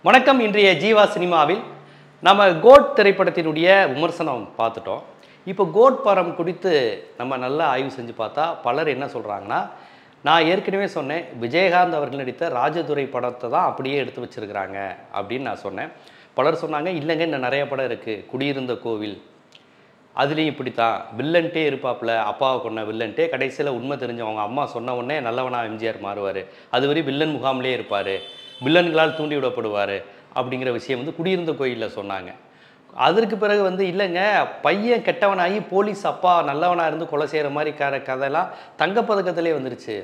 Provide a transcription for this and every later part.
வணக்கம். இன்றைய ஜீவா சினிமாவில் நம்ம கோட் திரைப்படத்தினுடைய விமர்சனம் பார்த்துட்டோம். இப்போ கோட் படம் குறித்து நம்ம நல்லா ஆய்வு செஞ்சு பார்த்தா பலர் என்ன சொல்கிறாங்கன்னா, நான் ஏற்கனவே சொன்னேன் விஜயகாந்த் அவர்கள் நடித்த ராஜதுரை படத்தை தான் அப்படியே எடுத்து வச்சுருக்கிறாங்க அப்படின்னு நான் சொன்னேன். பலர் சொன்னாங்க இல்லைங்க இன்னும் நிறைய படம் இருக்குது, குடியிருந்த கோவில் அதுலேயும் இப்படித்தான் வில்லன்ட்டே இருப்பாப்புல, அப்பாவை கொண்ட வில்லன்ட்டே கடைசியில் உண்மை தெரிஞ்சவங்க அம்மா சொன்ன உடனே நல்லவனா எம்ஜிஆர் மாறுவார், அதுவரை வில்லன் முகாம்லேயே இருப்பார், வில்லன்களால் தூண்டி விடப்படுவார் அப்படிங்கிற விஷயம் வந்து குடியிருந்த கோயிலில் சொன்னாங்க. அதற்கு பிறகு வந்து இல்லைங்க பையன் கெட்டவனாகி போலீஸ் அப்பா நல்லவனாக இருந்து கொலை செய்கிற மாதிரி கதையெல்லாம் தங்கப்பதக்கத்திலே வந்துருச்சு,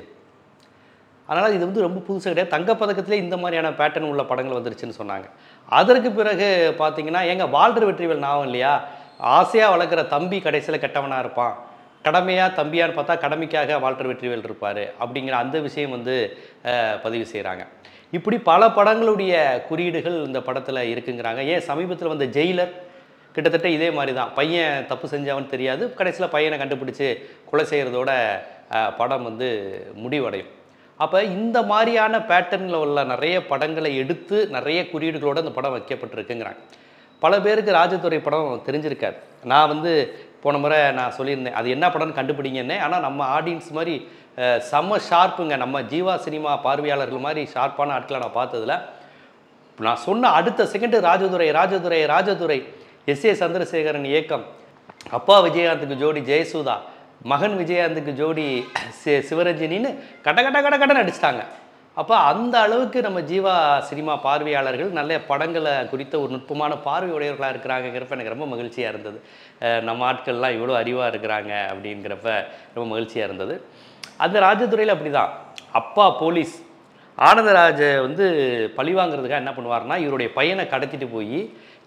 அதனால் இது வந்து ரொம்ப புதுசாக கிடையாது, தங்கப்பதக்கத்திலே இந்த மாதிரியான பேட்டர்ன் உள்ள படங்கள் வந்துருச்சுன்னு சொன்னாங்க. அதற்கு பிறகு பார்த்தீங்கன்னா எங்கள் வால்டர் வெற்றிவேல் ஞாபகம் இல்லையா, ஆசையாக வளர்க்குற தம்பி கடைசியில் கெட்டவனாக இருப்பான், கடமையாக தம்பியான்னு பார்த்தா கடமைக்காக வால்டர் வெற்றிவேல் இருப்பார் அப்படிங்கிற அந்த விஷயம் வந்து பதிவு செய்கிறாங்க. இப்படி பல படங்களுடைய குறியீடுகள் இந்த படத்தில் இருக்குங்கிறாங்க. ஏன் சமீபத்தில் வந்த ஜெயிலர் கிட்டத்தட்ட இதே மாதிரி தான், பையன் தப்பு செஞ்சவன் தெரியாது, கடைசியில் பையனை கண்டுபிடிச்சி கொலை செய்கிறதோட படம் வந்து முடிவடையும். அப்போ இந்த மாதிரியான பேட்டர்னில் உள்ள நிறைய படங்களை எடுத்து நிறைய குறியீடுகளோடு அந்த படம் வைக்கப்பட்டிருக்குங்கிறாங்க. பல பேருக்கு ராஜதுரை படம் தெரிஞ்சிருக்காது. நான் வந்து போன முறை நான் சொல்லியிருந்தேன் அது என்ன படம்னு கண்டுபிடிங்கன்னே, ஆனால் நம்ம ஆடியன்ஸ் மாதிரி செம்ம ஷார்ப்புங்க, நம்ம ஜீவா சினிமா பார்வையாளர்கள் மாதிரி ஷார்ப்பான ஆட்களை நான் பார்த்ததில்ல. நான் சொன்ன அடுத்த செகண்டு ராஜதுரை ராஜதுரை ராஜதுரை, எஸ்.ஏ. சந்திரசேகரன் இயக்கம், அப்பா விஜயகாந்துக்கு ஜோடி ஜெயசுதா, மகன் விஜயகாந்துக்கு ஜோடி சிவரஞ்சனின்னு கட நடிச்சிட்டாங்க. அப்போ அந்த அளவுக்கு நம்ம ஜீவா சினிமா பார்வையாளர்கள் நல்ல படங்களை குறித்த ஒரு நுட்பமான பார்வையுடையவர்களாக இருக்கிறாங்கிறப்ப எனக்கு ரொம்ப மகிழ்ச்சியாக இருந்தது. நம்ம ஆட்கள்லாம் இவ்வளோ அறிவாக இருக்கிறாங்க அப்படிங்கிறப்ப ரொம்ப மகிழ்ச்சியாக இருந்தது. அந்த ராஜதுரையில் அப்படி தான், அப்பா போலீஸ் ஆனந்தராஜ வந்து பழி வாங்குறதுக்காக என்ன பண்ணுவார்னா இவருடைய பையனை கடத்திட்டு போய்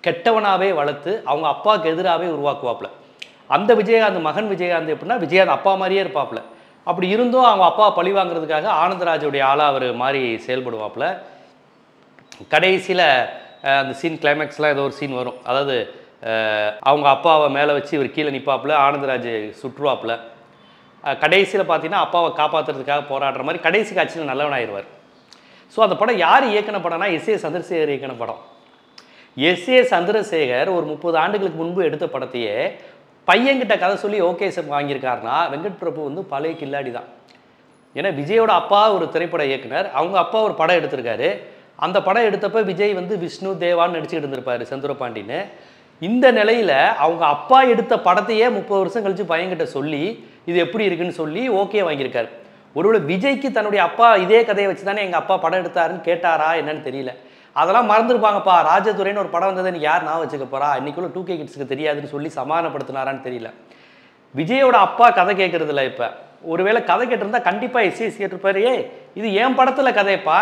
கெட்டவனாகவே வளர்த்து அவங்க அப்பாவுக்கு எதிராகவே உருவாக்குவாப்புல. அந்த விஜயகாந்த் மகன் விஜயகாந்த் எப்படின்னா விஜயகாந்த் அப்பா மாதிரியே இருப்பாப்புல. அப்படி இருந்தும் அவங்க அப்பா பழி வாங்குறதுக்காக ஆனந்தராஜுடைய ஆளாக அவர் மாதிரி செயல்படுவாப்புல. கடைசியில் அந்த சீன் கிளைமேக்ஸ்லாம் ஏதோ ஒரு சீன் வரும், அதாவது அவங்க அப்பாவை மேலே வச்சு இவர் கீழே நிற்பாப்புல, ஆனந்தராஜ் சுற்றுவாப்புல. கடைசியில் பார்த்தீங்கன்னா அப்பாவை காப்பாற்றுறதுக்காக போராடுற மாதிரி கடைசி காட்சியில் நல்லவனாயிருவார். ஸோ அந்த படம் யார் இயக்கின படம்னா எஸ்.ஏ. சந்திரசேகர் இயக்கின படம். எஸ்.ஏ. சந்திரசேகர் ஒரு 30 ஆண்டுகளுக்கு முன்பு எடுத்த படத்தையே பையன்கிட்ட கதை சொல்லி ஓகே சார் வாங்கியிருக்காருனா வெங்கட் பிரபு வந்து பழைய கில்லாடி தான். ஏன்னா விஜயோட அப்பா ஒரு திரைப்பட இயக்குனர், அவங்க அப்பா ஒரு படம் எடுத்திருக்காரு. அந்த படம் எடுத்தப்போ விஜய் வந்து விஷ்ணு தேவான்னு நடிச்சுக்கிட்டு இருந்திருப்பார் செந்தூரபாண்டின்னு. இந்த நிலையில் அவங்க அப்பா எடுத்த படத்தையே 30 வருஷம் கழித்து பையன்கிட்ட சொல்லி இது எப்படி இருக்குன்னு சொல்லி ஓகே வாங்கியிருக்காரு. ஒருவேளை விஜய்க்கு தன்னுடைய அப்பா இதே கதையை வச்சு தானே எங்கள் அப்பா படம் எடுத்தாருன்னு கேட்டாரா என்னன்னு தெரியல. அதெல்லாம் மறந்துருப்பாங்கப்பா, ராஜதுரைன்னு ஒரு படம் வந்ததை நீ யார் நான் வச்சுக்க போகிறா, இன்றைக்குள்ள 2K கிட்ஸுக்கு தெரியாதுன்னு சொல்லி சமாதானப்படுத்தினாரான்னு தெரியல. விஜயோட அப்பா கதை கேட்குறதில்ல. இப்போ ஒருவேளை கதை கேட்டிருந்தா கண்டிப்பாக எஸ்.ஏ. கேட்டிருப்பாரு, இது என் படத்தில் கதையப்பா,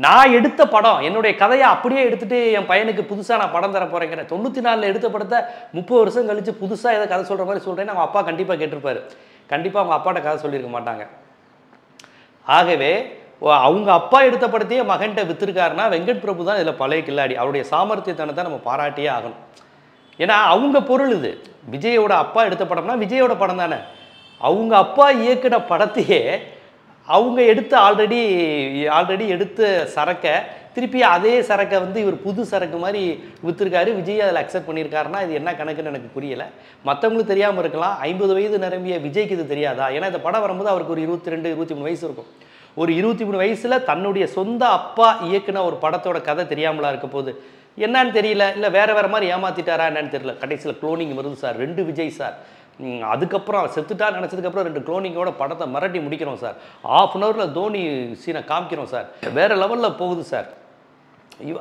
நான் எடுத்த படம், என்னுடைய கதையை அப்படியே எடுத்துகிட்டு என் பையனுக்கு புதுசாக நான் படம் தர போகிறேங்கிறேன். 94 எடுத்த படத்தை 30 வருஷம் கழித்து புதுசாக ஏதோ கதை சொல்கிற மாதிரி சொல்கிறேன்னு அவங்க அப்பா கண்டிப்பாக கேட்டிருப்பாரு. கண்டிப்பாக அவங்க அப்பாட்ட கதை சொல்லியிருக்க மாட்டாங்க. ஆகவே அவங்க அப்பா எடுத்த படத்தையே மகன்கிட்ட விற்றுருக்காருன்னா வெங்கட் பிரபு தான் இதில் பழைய கில்லாடி. அவருடைய சாமர்த்தியத்தனத்தை நம்ம பாராட்டியே ஆகணும். ஏன்னா அவங்க பொருள் இது. விஜயோட அப்பா எடுத்த படம்னா விஜயோட படம் தானே. அவங்க அப்பா இயக்கின படத்தையே அவங்க எடுத்து ஆல்ரெடி எடுத்த சரக்கை திருப்பி அதே சரக்கை வந்து இவர் புது சரக்கு மாதிரி விற்றுருக்காரு. விஜய் அதில் அக்செப்ட் பண்ணியிருக்காருன்னா இது என்ன கணக்குன்னு எனக்கு புரியலை. மற்றவங்களுக்கு தெரியாமல் இருக்கலாம், 50 வயது நிரம்பிய விஜய்க்கு இது தெரியாதா? ஏன்னா இந்த படம் வரும்போது அவருக்கு ஒரு 22, 23 வயசு இருக்கும். ஒரு 23 வயசில் தன்னுடைய சொந்த அப்பா இயக்குன ஒரு படத்தோட கதை தெரியாமலா இருக்க போது என்னன்னு தெரியல, இல்லை வேறு மாதிரி ஏமாற்றிட்டாரா என்னன்னு தெரியல. கடைசியில் க்ளோனிங் வருது சார், 2 விஜய் சார், அதுக்கப்புறம் செத்துட்டா நினச்சதுக்கப்புறம் 2 க்ளோனிங்கோட படத்தை மிரட்டி முடிக்கிறோம் சார், ½ அன் ஹவரில் தோனி சீனை காமிக்கிறோம் சார், வேறு லெவலில் போகுது சார்,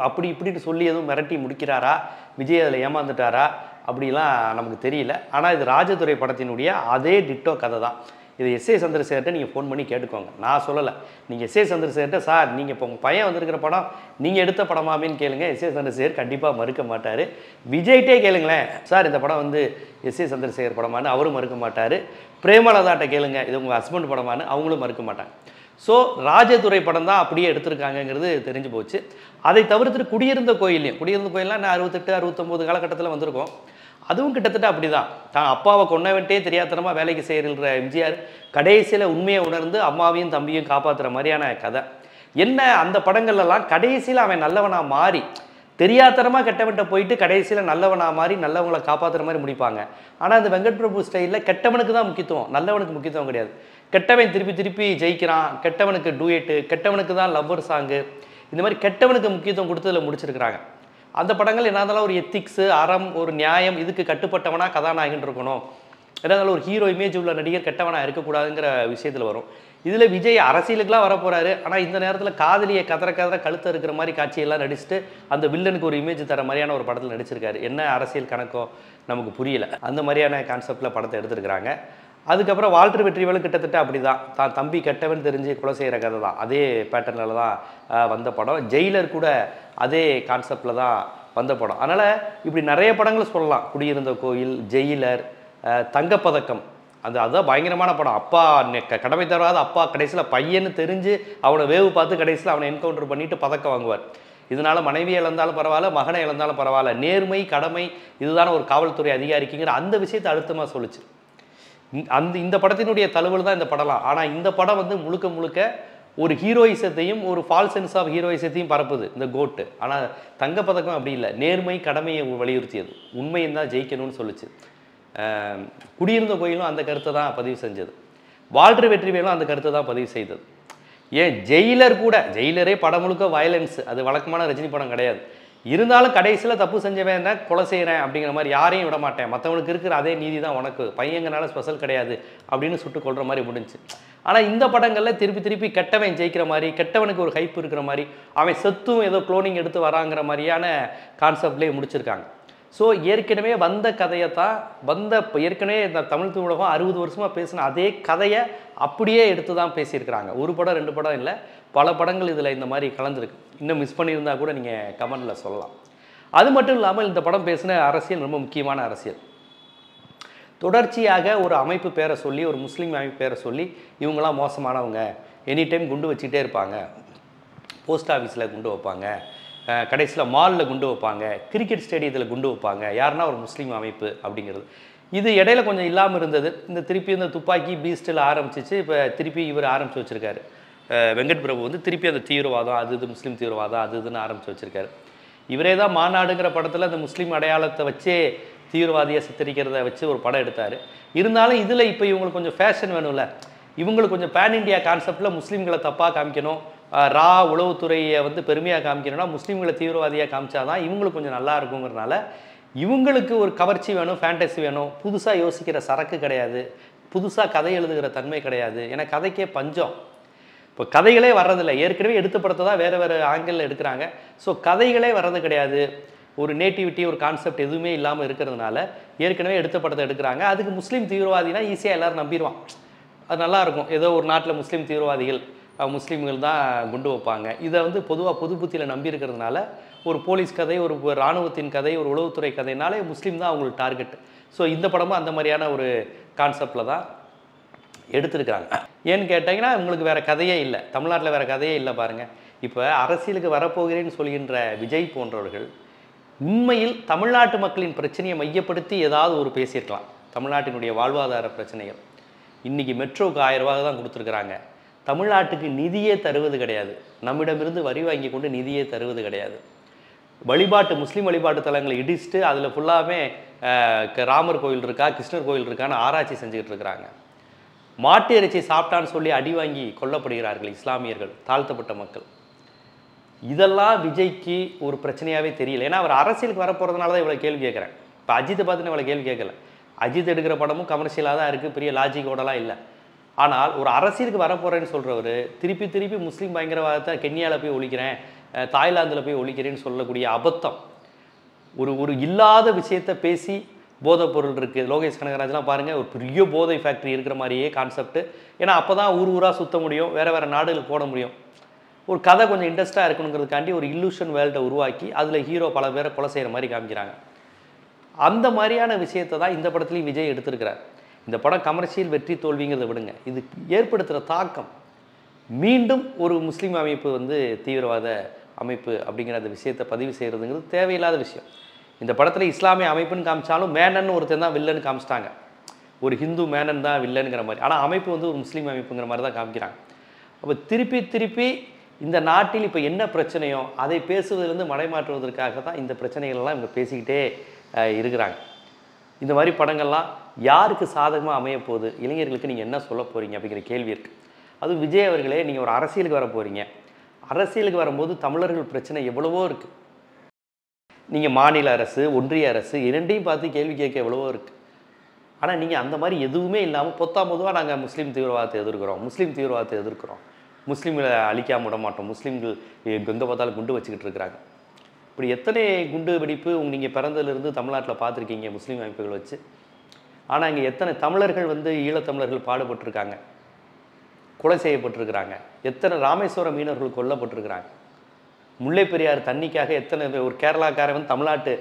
அப்படி இப்படின்னு சொல்லி எதுவும் மிரட்டி முடிக்கிறாரா, விஜய் அதில் ஏமாந்துட்டாரா அப்படிலாம் நமக்கு தெரியல. ஆனால் இது ராஜதுரை படத்தினுடைய அதே டிட்டோ கதை தான். இது எஸ்.ஏ. சந்திரசேகர்கிட்ட நீங்கள் ஃபோன் பண்ணி கேட்டுக்கோங்க, நான் சொல்லலை. நீங்கள் எஸ்.ஏ. சந்திரசேகர்கிட்ட சார் நீங்கள் இப்போ உங்கள் பையன் வந்திருக்கிற படம் நீங்கள் எடுத்த படமாமேன்னு கேளுங்க, எஸ்.ஏ. சந்திரசேகர் கண்டிப்பாக மறுக்க மாட்டார். விஜய்கிட்டே கேளுங்களேன், சார் இந்த படம் வந்து எஸ்.ஏ. சந்திரசேகர் படமானு அவரும் மறுக்க மாட்டார். பிரேமலதாட்ட கேளுங்க இது உங்கள் ஹஸ்பண்ட் படமானு அவங்களும் மறுக்க மாட்டாங்க. ஸோ ராஜதுரை படம் தான் அப்படியே எடுத்திருக்காங்கங்கிறது தெரிஞ்சு போச்சு. அதை தவிர்த்துட்டு குடியிருந்த கோயில்லாம் நான் 68, 69 காலகட்டத்தில் வந்திருக்கோம். அதுவும் கிட்டத்தட்ட அப்படி தான், தான் அப்பாவை கொன்னவன்ட்டே தெரியாதனமாக வேலைக்கு செய்கிற எம்ஜிஆர் கடைசியில் உண்மையை உணர்ந்து அம்மாவையும் தம்பியும் காப்பாற்றுற மாதிரியான கதை. என்ன அந்த படங்கள்லாம் கடைசியில் அவன் நல்லவனாக மாறி தெரியாதனமாக கெட்டவன்கிட்ட போயிட்டு கடைசியில் நல்லவனாக மாறி நல்லவங்களை காப்பாற்றுற மாதிரி முடிப்பாங்க. ஆனால் அந்த வெங்கட் பிரபு ஸ்டைலில் கெட்டவனுக்கு தான் முக்கியத்துவம், நல்லவனுக்கு முக்கியத்துவம் கிடையாது. கெட்டவன் திருப்பி திருப்பி ஜெயிக்கிறான், கெட்டவனுக்கு டூயட்டு, கெட்டவனுக்கு தான் லவ்வர் சாங்கு, இந்த மாதிரி கெட்டவனுக்கு முக்கியத்துவம் கொடுத்ததில் முடிச்சிருக்கிறாங்க. அந்த படங்கள் என்ன இருந்தாலும் ஒரு எத்திக்ஸு, அறம், ஒரு நியாயம், இதுக்கு கட்டுப்பட்டவனா கதாநாயகன் இருக்கணும். ஏதாவது ஒரு ஹீரோ இமேஜ் உள்ள நடிகர் கெட்டவனாக இருக்கக்கூடாதுங்கிற விஷயத்தில் வரும். இதில் விஜய் அரசியலுக்குலாம் வரப்போகிறாரு. ஆனால் இந்த நேரத்தில் காதலியை கதற கழுத்தை இருக்கிற மாதிரி காட்சியெல்லாம் நடிச்சுட்டு அந்த வில்லனுக்கு ஒரு இமேஜ் தர மாதிரியான ஒரு படத்தில் நடிச்சிருக்காரு. என்ன அரசியல் கணக்கோ நமக்கு புரியல. அந்த மாதிரியான கான்செப்டில் படத்தை எடுத்துருக்கிறாங்க. அதுக்கப்புறம் வால்டர் வெற்றிவேலு கிட்டத்தட்ட அப்படி தான் தம்பி கெட்டவன் தெரிஞ்சு கொலை செய்கிற கதை தான், அதே பேட்டர்னில் தான் வந்த படம். ஜெயிலர் கூட அதே கான்செப்டில் தான் வந்த படம். அதனால் இப்படி நிறைய படங்கள் சொல்லலாம். குடியிருந்த கோயில், ஜெயிலர், தங்கப்பதக்கம், அதுதான் பயங்கரமான படம். அப்பா கடமை தராத அப்பா கடைசியில் பையன்னு தெரிஞ்சு அவனை வேவு பார்த்து கடைசியில் அவனை என்கவுண்டர் பண்ணிட்டு பதக்கம் வாங்குவார். இதனால் மனைவியை இழந்தாலும் பரவாயில்ல, மகனை இழந்தாலும் பரவாயில்ல, நேர்மை கடமை இதுதான ஒரு காவல்துறை அதிகாரிக்குங்கிற அந்த விஷயத்தை அழுத்தமாக சொல்லிச்சு. இந்த படத்தினுடைய தழுவல் தான் இந்த படம்லாம். ஆனால் இந்த படம் வந்து முழுக்க முழுக்க ஒரு ஹீரோயிசத்தையும் ஒரு ஃபால்ஸ் சென்ஸ் ஆஃப் ஹீரோயிசத்தையும் பரப்புது இந்த கோட்டு. ஆனால் தங்கப்பதக்கம் அப்படி இல்லை, நேர்மை கடமையை வலியுறுத்தியது, உண்மையும் தான் ஜெயிக்கணும்னு சொல்லிச்சு. குடியிருந்த கோயிலும் அந்த கருத்தை தான் பதிவு செஞ்சது. வால்டர் வெற்றிவேலும் அந்த கருத்தை தான் பதிவு செய்தது. ஏன் ஜெயிலர் கூட, ஜெயிலரே படம் முழுக்க வயலன்ஸ், அது வழக்கமான ரஜினி படம் கிடையாது. இருந்தாலும் கடைசியில் தப்பு செஞ்சவன் கொலை செய்கிறேன் அப்படிங்கிற மாதிரி யாரையும் விட மாட்டேன், மற்றவனுக்கு இருக்கிற அதே நீதி தான் உனக்கு, பையங்கனால ஸ்பெஷல் கிடையாது அப்படின்னு சுட்டு கொள்கிற மாதிரி முடிஞ்சு. ஆனால் இந்த படங்களில் திருப்பி திருப்பி கெட்டவன் ஜெயிக்கிற மாதிரி, கெட்டவனுக்கு ஒரு ஹைப் இருக்கிற மாதிரி, அவன் செத்தும் ஏதோ குளோனிங் எடுத்து வராங்கிற மாதிரியான கான்செப்ட்லேயே முடிச்சிருக்காங்க. ஸோ ஏற்கனவே வந்த கதையை தான் ஏற்கனவே இந்த தமிழ் உலகம் 60 வருஷமாக பேசின அதே கதையை அப்படியே எடுத்து தான் பேசியிருக்கிறாங்க. ஒரு படம் 2 படம் இல்லை, பல படங்கள் இதில் இந்த மாதிரி கலந்துருக்கு. இன்னும் மிஸ் பண்ணியிருந்தால் கூட நீங்கள் கமெண்டில் சொல்லலாம். அது மட்டும் இல்லாமல் இந்த படம் பேசின அரசியல் ரொம்ப முக்கியமான அரசியல். தொடர்ச்சியாக ஒரு அமைப்பு பேரை சொல்லி, ஒரு முஸ்லீம் அமைப்பு பேரை சொல்லி, இவங்களாம் மோசமானவங்க, எனி டைம் குண்டு வச்சுக்கிட்டே இருப்பாங்க, போஸ்ட் ஆஃபீஸில் குண்டு வைப்பாங்க, கடைசியில் மாலில் குண்டு வைப்பாங்க, கிரிக்கெட் ஸ்டேடியத்தில் குண்டு வைப்பாங்க, யாருன்னா ஒரு முஸ்லீம் அமைப்பு அப்படிங்கிறது. இது இடையில கொஞ்சம் இல்லாமல் இருந்தது. இந்த திருப்பி இந்த துப்பாக்கி பீஸ்டில் ஆரம்பிச்சிச்சு. இப்போ திருப்பி இவர் ஆரம்பித்து வச்சுருக்காரு. வெங்கட் பிரபு வந்து திருப்பி அந்த தீவிரவாதம், அது இது முஸ்லீம் தீவிரவாதம், அது இதுன்னு ஆரம்பித்து வச்சுருக்காரு. இவரே தான் மாநாடுங்கிற படத்தில் அந்த முஸ்லீம் அடையாளத்தை வச்சே தீவிரவாதியை சித்தரிக்கிறத வச்சு ஒரு படம் எடுத்தார். இருந்தாலும் இதில் இப்போ இவங்களுக்கு கொஞ்சம் ஃபேஷன் வேணும்ல, இவங்களுக்கு கொஞ்சம் பேன் இண்டியா கான்செப்டில் முஸ்லீம்களை தப்பாக காமிக்கணும், உளவுத்துறையை வந்து பெருமையாக காமிக்கணும்னா முஸ்லீம்களை தீவிரவாதியாக காமிச்சாதான் இவங்களுக்கு கொஞ்சம் நல்லா இருக்குங்கிறனால இவங்களுக்கு ஒரு கவர்ச்சி வேணும், ஃபேண்டசி வேணும். புதுசாக யோசிக்கிற சரக்கு கிடையாது, புதுசாக கதை எழுதுகிற தன்மை கிடையாது. ஏன்னா கதைக்கே பஞ்சம். இப்போ கதைகளே வர்றதில்லை, ஏற்கனவே எடுத்த படத்தை தான் வேறு வேறு ஆங்கிளில் எடுக்கிறாங்க. ஸோ கதைகளே வர்றது கிடையாது, ஒரு நேட்டிவிட்டி, ஒரு கான்செப்ட் எதுவுமே இல்லாமல் இருக்கிறதுனால ஏற்கனவே எடுத்த படத்தை எடுக்கிறாங்க. அதுக்கு முஸ்லீம் தீவிரவாதினா ஈஸியாக எல்லோரும் நம்பிடுவான், அது நல்லாயிருக்கும். ஏதோ ஒரு நாட்டில் முஸ்லீம் தீவிரவாதிகள், முஸ்லீம்கள் தான் குண்டு வைப்பாங்க. இதை வந்து பொதுவாக பொது புத்தியில் நம்பி இருக்கிறதுனால ஒரு போலீஸ் கதை, ஒரு இராணுவத்தின் கதை, ஒரு உளவுத்துறை கதைனாலே முஸ்லீம் தான் அவங்களுக்கு டார்கெட். ஸோ இந்த படமும் அந்த மாதிரியான ஒரு கான்செப்டில் தான் எடுத்திருக்கிறாங்க. ஏன்னு கேட்டிங்கன்னா உங்களுக்கு வேறு கதையே இல்லை, தமிழ்நாட்டில் வேறு கதையே இல்லை. பாருங்கள், இப்போ அரசியலுக்கு வரப்போகிறேன்னு சொல்கின்ற விஜய் போன்றவர்கள் உண்மையில் தமிழ்நாட்டு மக்களின் பிரச்சனையை மையப்படுத்தி ஏதாவது ஒரு பேசியிருக்கலாம். தமிழ்நாட்டினுடைய வாழ்வாதார பிரச்சனைகள். இன்றைக்கி மெட்ரோவுக்கு 1000 ரூபா தான் கொடுத்துருக்குறாங்க. தமிழ்நாட்டுக்கு நிதியே தருவது கிடையாது, நம்மிடமிருந்து வரி வாங்கி கொண்டு நிதியே தருவது கிடையாது. முஸ்லீம் வழிபாட்டு தலங்களை இடிச்சுட்டு அதில் ஃபுல்லாகவே ராமர் கோயில் இருக்கா, கிருஷ்ணர் கோயில் இருக்கான்னு ஆராய்ச்சி செஞ்சுக்கிட்டு இருக்கிறாங்க. மாட்டு இறைச்சி சாப்பிட்டான்னு சொல்லி அடி வாங்கி கொல்லப்படுகிறார்கள் இஸ்லாமியர்கள், தாழ்த்தப்பட்ட மக்கள். இதெல்லாம் விஜய்க்கு ஒரு பிரச்சனையாகவே தெரியல. ஏன்னா அவர் அரசியலுக்கு வரப்போகிறதுனால தான் இவ்வளோ கேள்வி கேட்குறேன். இப்போ அஜித்தை பார்த்துன்னு இவ்வளோ கேள்வி கேட்கல. அஜித் எடுக்கிற படமும் கமர்ஷியலாக தான் இருக்குது, பெரிய லாஜிக்கோடலாம் இல்லை. ஆனால் ஒரு அரசியலுக்கு வரப்போகிறேன்னு சொல்கிறவர் திருப்பி திருப்பி முஸ்லீம் பயங்கரவாதத்தை கென்யாவில் போய் ஒழிக்கிறேன், தாய்லாந்தில் போய் ஒழிக்கிறேன்னு சொல்லக்கூடிய அபத்தம். ஒரு இல்லாத விஷயத்தை பேசி போதைப் பொருள் இருக்குது. லோகேஷ் கனகராஜ்லாம் பாருங்கள், ஒரு பெரிய போதை ஃபேக்ட்ரி இருக்கிற மாதிரியே கான்செப்ட்டு. ஏன்னா அப்போ தான் ஊராக சுற்ற முடியும், வேறு வேறு நாடுகளுக்கு போட முடியும். ஒரு கதை கொஞ்சம் இன்ட்ரெஸ்ட்டாக இருக்கணுங்கிறதுக்காண்டி ஒரு இல்லூஷன் வேர்ல்டை உருவாக்கி அதில் ஹீரோ பல பேரை கொலை செய்கிற மாதிரி காமிக்கிறாங்க. அந்த மாதிரியான விஷயத்தை தான் இந்த படத்துலையும் விஜய் எடுத்திருக்கிறார். இந்த படம் கமர்ஷியல் வெற்றி தோல்விங்கிறத விடுங்க, இது ஏற்படுத்துகிற தாக்கம். மீண்டும் ஒரு முஸ்லீம் அமைப்பு வந்து தீவிரவாத அமைப்பு அப்படிங்கிற அந்த விஷயத்தை பதிவு செய்கிறதுங்கிறது தேவையில்லாத விஷயம். இந்த படத்தில் இஸ்லாமிய அமைப்புன்னு காமிச்சாலும் மேனன் ஒருத்தன் தான் வில்லன்னு காமிச்சிட்டாங்க, ஒரு ஹிந்து மேனன் தான் வில்லனுங்கிற மாதிரி. ஆனால் அமைப்பு வந்து ஒரு முஸ்லீம் அமைப்புங்கிற மாதிரி தான் காமிக்கிறாங்க. அப்போ திருப்பி திருப்பி இந்த நாட்டில் இப்போ என்ன பிரச்சனையோ அதை பேசுவதிலிருந்து மடைமாற்றுவதற்காக தான் இந்த பிரச்சனைகள்லாம் இவங்க பேசிக்கிட்டே இருக்கிறாங்க. இந்த மாதிரி படங்கள்லாம் யாருக்கு சாதகமாக அமைய போகுது, இளைஞர்களுக்கு நீங்கள் என்ன சொல்ல போகிறீங்க அப்படிங்கிற கேள்வி இருக்குது. அதுவும் விஜய் அவர்களே, நீங்கள் ஒரு அரசியலுக்கு வர போகிறீங்க. அரசியலுக்கு வரும்போது தமிழர்கள் பிரச்சனை எவ்வளவோ இருக்குது. நீங்கள் மாநில அரசு, ஒன்றிய அரசு இரண்டையும் பார்த்து கேள்வி கேட்க எவ்வளவோ இருக்குது. ஆனால் நீங்கள் அந்த மாதிரி எதுவுமே இல்லாமல் பொதுவாக நாங்கள் முஸ்லீம் தீவிரவாதத்தை எதிர்க்கிறோம், முஸ்லீம்களை அழிக்காம விட மாட்டோம், முஸ்லீம்கள் எங்கே பார்த்தாலும் குண்டு வச்சுக்கிட்டு இருக்கிறாங்க. இப்படி எத்தனை குண்டு வெடிப்பு நீங்கள் பிறந்ததுலேருந்து தமிழ்நாட்டில் பார்த்துருக்கீங்க முஸ்லீம் அமைப்புகள் வச்சு. ஆனால் இங்கே எத்தனை தமிழர்கள் ஈழத்தமிழர்கள் பாடுபட்டிருக்காங்க, கொலை செய்யப்பட்டிருக்கிறாங்க, எத்தனை ராமேஸ்வரம் மீனவர்கள் கொல்லப்பட்டிருக்கிறாங்க, முல்லை பெரியார் தண்ணிக்காக எத்தனை ஒரு கேரளாக்காரன் தமிழ்நாட்டு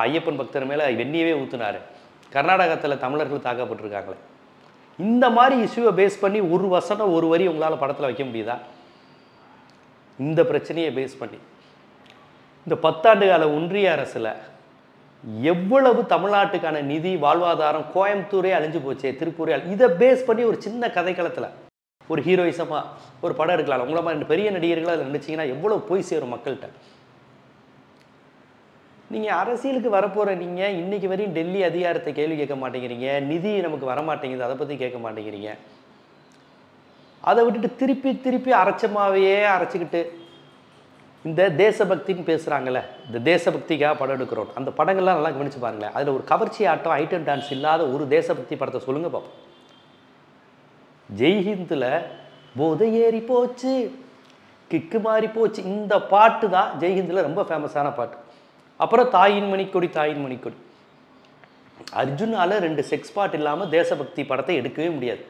ஐயப்பன் பக்தர் மேலே வெந்நியவே ஊற்றுனார், கர்நாடகத்தில் தமிழர்கள் தாக்கப்பட்டிருக்காங்களே. இந்த மாதிரி இஷ்யூவை பேஸ் பண்ணி ஒரு வசனம் ஒரு வரி உங்களால் படத்தில் வைக்க முடியுதா? இந்த பிரச்சனையை பேஸ் பண்ணி இந்த 10 ஆண்டு கால ஒன்றிய அரசில் எவ்வளவு தமிழ்நாட்டுக்கான நிதி வாழ்வாதாரம், கோயம்புத்தூரே அழிஞ்சு போச்சே, திருப்பூரே, இதை பேஸ் பண்ணி ஒரு சின்ன கதைக்களத்தில் ஒரு ஹீரோயிசமாக ஒரு படம் எடுக்கலாம். உங்களை மாதிரி 2 பெரிய நடிகர்களாக அதில் நடிச்சிங்கன்னா எவ்வளோ போய் சேரும் மக்கள்கிட்ட. நீங்கள் அரசியலுக்கு வரப்போகிற நீங்கள் இன்றைக்கி வரையும் டெல்லி அதிகாரத்தை கேள்வி கேட்க மாட்டேங்கிறீங்க, நிதி நமக்கு வரமாட்டேங்குது அதை பற்றி கேட்க மாட்டேங்கிறீங்க. அதை விட்டுட்டு திருப்பி அரைச்சமாவையே அரைச்சிக்கிட்டு இந்த தேசபக்தின்னு பேசுகிறாங்கல்ல, இந்த தேசபக்திக்காக படம் எடுக்கிறோம். அந்த படங்கள்லாம் நல்லா கவனித்து பாருங்களேன். அதில் ஒரு கவர்ச்சி ஆட்டம், ஐட்டம் டான்ஸ் இல்லாத ஒரு தேசபக்தி படத்தை சொல்லுங்கள் பார்ப்போம். ஜெய்ஹிந்தில் போதை ஏறி போச்சு, கிக்கு மாறி போச்சு, இந்த பாட்டு தான் ஜெய்ஹிந்தில் ரொம்ப ஃபேமஸான பாட்டு. அப்புறம் தாயின் மணிக்கொடி. அர்ஜுனால 2 செக்ஸ் பாட் இல்லாமல் தேசபக்தி படத்தை எடுக்கவே முடியாது.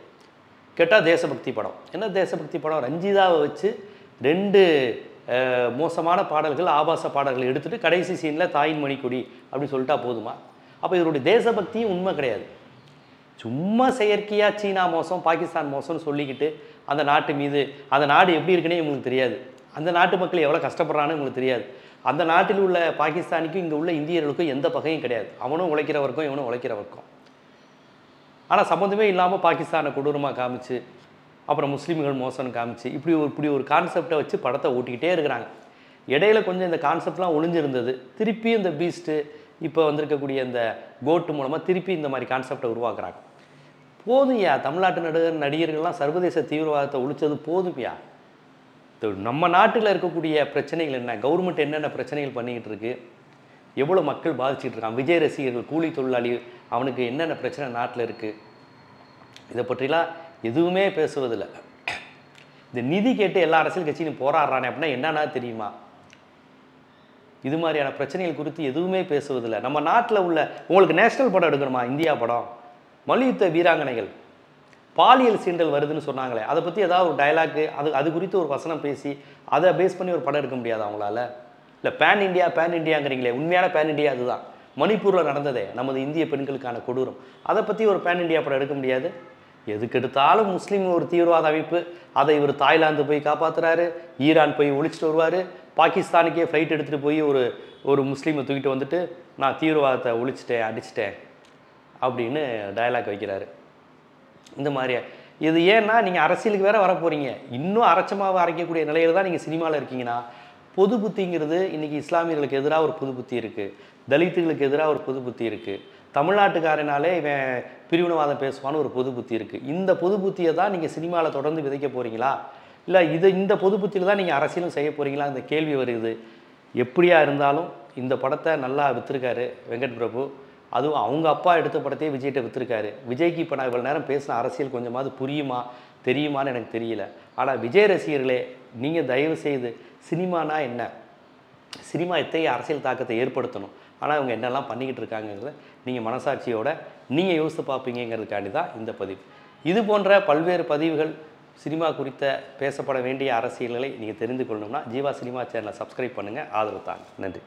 கேட்டால் தேசபக்தி படம் என்ன தேசபக்தி படம்? ரஞ்சிதாவை வச்சு 2 மோசமான பாடல்கள், ஆபாச பாடல்கள் எடுத்துகிட்டு கடைசி சீனில் தாயின் மணிக்கொடி அப்படின்னு சொல்லிட்டா போதுமா? அப்போ இவருடைய தேசபக்தியும் உண்மை கிடையாது. சும்மா செயற்கையாக சீனா மோசம், பாகிஸ்தான் மோசம்னு சொல்லிக்கிட்டு அந்த நாட்டு மீது, அந்த நாடு எப்படி இருக்குன்னே உங்களுக்கு தெரியாது, அந்த நாட்டு மக்கள் எவ்வளோ கஷ்டப்படுறான்னு உங்களுக்கு தெரியாது. அந்த நாட்டில் உள்ள பாகிஸ்தானிக்கும் இங்கே உள்ள இந்தியர்களுக்கும் எந்த பகையும் கிடையாது. அவனும் உழைக்கிறவருக்கும் இவனும் உழைக்கிறவருக்கும். ஆனால் சம்மந்தமே இல்லாமல் பாகிஸ்தானை கொடூரமாக காமிச்சு, அப்புறம் முஸ்லீம்கள் மோசம்னு காமிச்சு, இப்படி ஒரு கான்செப்டை வச்சு படத்தை ஓட்டிக்கிட்டே இருக்கிறாங்க. இடையில கொஞ்சம் இந்த கான்செப்ட்லாம் ஒளிஞ்சிருந்தது. திருப்பி இந்த பீஸ்ட்டு இப்போ வந்திருக்கக்கூடிய இந்த கோட்டு மூலமாக திருப்பி இந்த மாதிரி கான்செப்டை உருவாக்குறாங்க. போதும்யா, தமிழ்நாட்டு நடிகர்கள்லாம் சர்வதேச தீவிரவாதத்தை ஒழிச்சது போதும்யா. நம்ம நாட்டில் இருக்கக்கூடிய பிரச்சனைகள் என்ன, கவர்மெண்ட் என்னென்ன பிரச்சனைகள் பண்ணிக்கிட்டு இருக்கு, எவ்வளோ மக்கள் பாதிச்சுட்டு இருக்கான், விஜய் ரசிகர்கள், கூலி தொழிலாளி, அவனுக்கு என்னென்ன பிரச்சனை நாட்டில் இருக்குது, இதை பற்றிலாம் எதுவுமே பேசுவதில்லை. இந்த நிதி கேட்டு எல்லா அரசியல் கட்சியும் போராடுறானே அப்படின்னா என்னன்னா தெரியுமா? இது மாதிரியான பிரச்சனைகள் குறித்து எதுவுமே பேசுவதில்லை. நம்ம நாட்டில் உள்ள உங்களுக்கு நேஷனல் படம் எடுக்கணுமா? இந்தியா படம், மல்யுத்த வீராங்கனைகள் பாலியல் சீண்டல் வருதுன்னு சொன்னாங்களே, அதை பற்றி ஏதாவது ஒரு டயலாக்கு, அது குறித்து ஒரு வசனம் பேசி அதை பேஸ் பண்ணி ஒரு படம் எடுக்க முடியாது அவங்களால? இல்லை பேன் இண்டியாங்கிறீங்களே, உண்மையான பேன் இண்டியா அதுதான். மணிப்பூரில் நடந்ததே நமது இந்திய பெண்களுக்கான கொடூரம், அதை பற்றி ஒரு பேன் இண்டியா படம் எடுக்க முடியாது. எதுக்கு எடுத்தாலும் முஸ்லீம் ஒரு தீவிரவாத அமைப்பு, அதை இவர் தாய்லாந்து போய் காப்பாற்றுறாரு, ஈரான் போய் ஒழிச்சிட்டு வருவார், பாகிஸ்தானுக்கே ஃப்ளைட் எடுத்துகிட்டு போய் ஒரு முஸ்லீமை தூக்கிட்டு வந்துட்டு நான் தீவிரவாதத்தை ஒழிச்சிட்டேன், அடிச்சிட்டேன் அப்படின்னு டயலாக் வைக்கிறாரு. இந்த மாதிரி இது ஏன்னா நீங்கள் அரசியலுக்கு வேறு வர போகிறீங்க. இன்னும் அரைச்சமாவை அரைக்கக்கூடிய நிலையில் தான் நீங்கள் சினிமாவில் இருக்கீங்கன்னா, பொது புத்திங்கிறது இன்றைக்கி இஸ்லாமியர்களுக்கு எதிராக ஒரு புது புத்தி இருக்குது, தலித்துகளுக்கு எதிராக ஒரு புது புத்தி இருக்குது, தமிழ்நாட்டுக்காரனாலே இவன் பிரிவினவாதம் பேசுவான்னு ஒரு பொது புத்தி இருக்குது. இந்த பொது புத்தியை தான் நீங்கள் சினிமாவில் தொடர்ந்து விதைக்க போகிறீங்களா, இல்லை இந்த பொது புத்தியில் தான் நீங்கள் அரசியலும் செய்ய போகிறீங்களா? இந்த கேள்வி வருது. எப்படியா இருந்தாலும் இந்த படத்தை நல்லா விற்றுருக்காரு வெங்கட் பிரபு. அதுவும் அவங்க அப்பா எடுத்த படத்தையே விஜய்கிட்ட விற்றுருக்காரு. விஜய்க்கு இப்போ நான் இவ்வளோ நேரம் பேசின அரசியல் கொஞ்சமாவது புரியுமா தெரியுமான்னு எனக்கு தெரியல. ஆனால் விஜய் ரசிகர்களே, நீங்கள் தயவு செய்து சினிமானா என்ன, சினிமா எத்தகைய அரசியல் தாக்கத்தை ஏற்படுத்தணும், ஆனால் அவங்க என்னெல்லாம் பண்ணிக்கிட்டு இருக்காங்கிறத நீங்கள் மனசாட்சியோட நீங்கள் யோசித்து பார்ப்பீங்கிறதுக்காண்டி தான் இந்த பதிவு. இது போன்ற பல்வேறு பதிவுகள் சினிமா குறித்த பேசப்பட வேண்டிய அரசியல்களை நீங்கள் தெரிந்து கொள்ளணும்னா ஜீவா சினிமா சேனலை சப்ஸ்கிரைப் பண்ணுங்கள், ஆதரவு தாங்க. நன்றி.